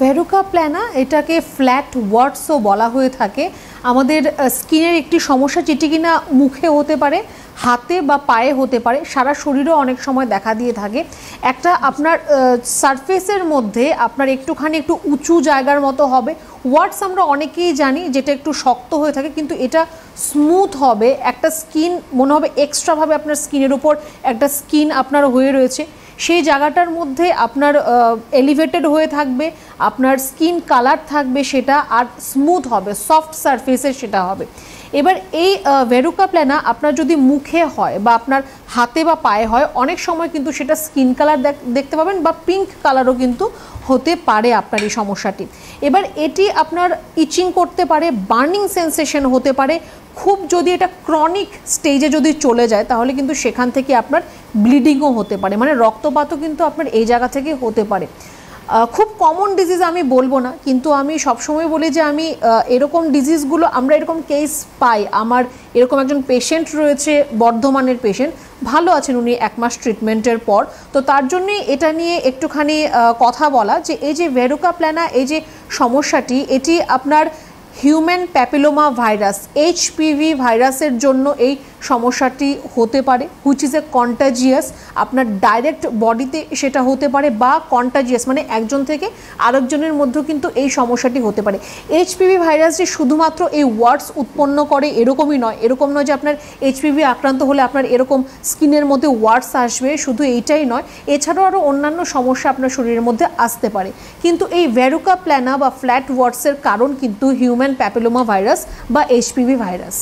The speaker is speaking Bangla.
ভেরুকা প্ল্যানা এটাকে ফ্ল্যাট ওয়ার্ডসও বলা হয়ে থাকে। আমাদের স্কিনের একটি সমস্যা যেটি কিনা মুখে হতে পারে, হাতে বা পায়ে হতে পারে, সারা শরীরেও অনেক সময় দেখা দিয়ে থাকে। একটা আপনার সারফেসের মধ্যে আপনার একটুখানি একটু উঁচু জায়গার মতো হবে। ওয়ার্ডস আমরা অনেকেই জানি যেটা একটু শক্ত হয়ে থাকে, কিন্তু এটা স্মুথ হবে। একটা স্কিন মনে হবে এক্সট্রাভাবে আপনার স্কিনের উপর একটা স্কিন আপনার হয়ে রয়েছে, সেই জায়গাটার মধ্যে আপনার এলিভেটেড হয়ে থাকবে, আপনার স্কিন কালার থাকবে সেটা, আর স্মুথ হবে, সফট সারফেসে সেটা হবে। এবার এই ভেরুকা প্ল্যানা আপনার যদি মুখে হয় বা আপনার হাতে বা পায়ে হয়, অনেক সময় কিন্তু সেটা স্কিন কালার দেখতে পাবেন বা পিঙ্ক কালারও কিন্তু হতে পারে আপনার এই সমস্যাটি। এবার এটি আপনার ইচিং করতে পারে, বার্নিং সেন্সেশন হতে পারে। খুব যদি এটা ক্রনিক স্টেজে যদি চলে যায় তাহলে কিন্তু সেখান থেকে আপনার ব্লিডিংও হতে পারে, মানে রক্তপাতও কিন্তু আপনার এই জায়গা থেকে হতে পারে। খুব কমন ডিজিজ আমি বলবো না, কিন্তু আমি সবসময় বলি যে আমি এরকম ডিজিজগুলো আমরা এরকম কেস পাই। আমার এরকম একজন পেশেন্ট রয়েছে, বর্ধমানের পেশেন্ট, ভালো আছেন উনি 1 মাস ট্রিটমেন্টের পর। তো তার জন্যই এটা নিয়ে একটুখানি কথা বলা যে এই যে ভেরুকা প্ল্যানা এই যে সমস্যাটি, এটি আপনার হিউম্যান প্যাপিলোমা ভাইরাস HPV ভাইরাসের জন্য এই সমস্যাটি হতে পারে, হুইচ ইজ এ কন্টাজিয়াস। আপনার ডাইরেক্ট বডিতে সেটা হতে পারে বা কন্টাজিয়াস মানে একজন থেকে আরেকজনের মধ্যেও কিন্তু এই সমস্যাটি হতে পারে। HPV ভাইরাস যে শুধুমাত্র এই ওয়ার্ডস উৎপন্ন করে এরকমই নয়, এরকম নয় যে আপনার HPV আক্রান্ত হলে আপনার এরকম স্কিনের মধ্যে ওয়ার্ডস আসবে, শুধু এইটাই নয়, এছাড়াও আরও অন্যান্য সমস্যা আপনার শরীরের মধ্যে আসতে পারে। কিন্তু এই ভেরুকা প্ল্যানা বা ফ্ল্যাট ওয়ার্ডসের কারণ কিন্তু হিউম্যান প্যাপিলোমা ভাইরাস বা HPV ভাইরাস।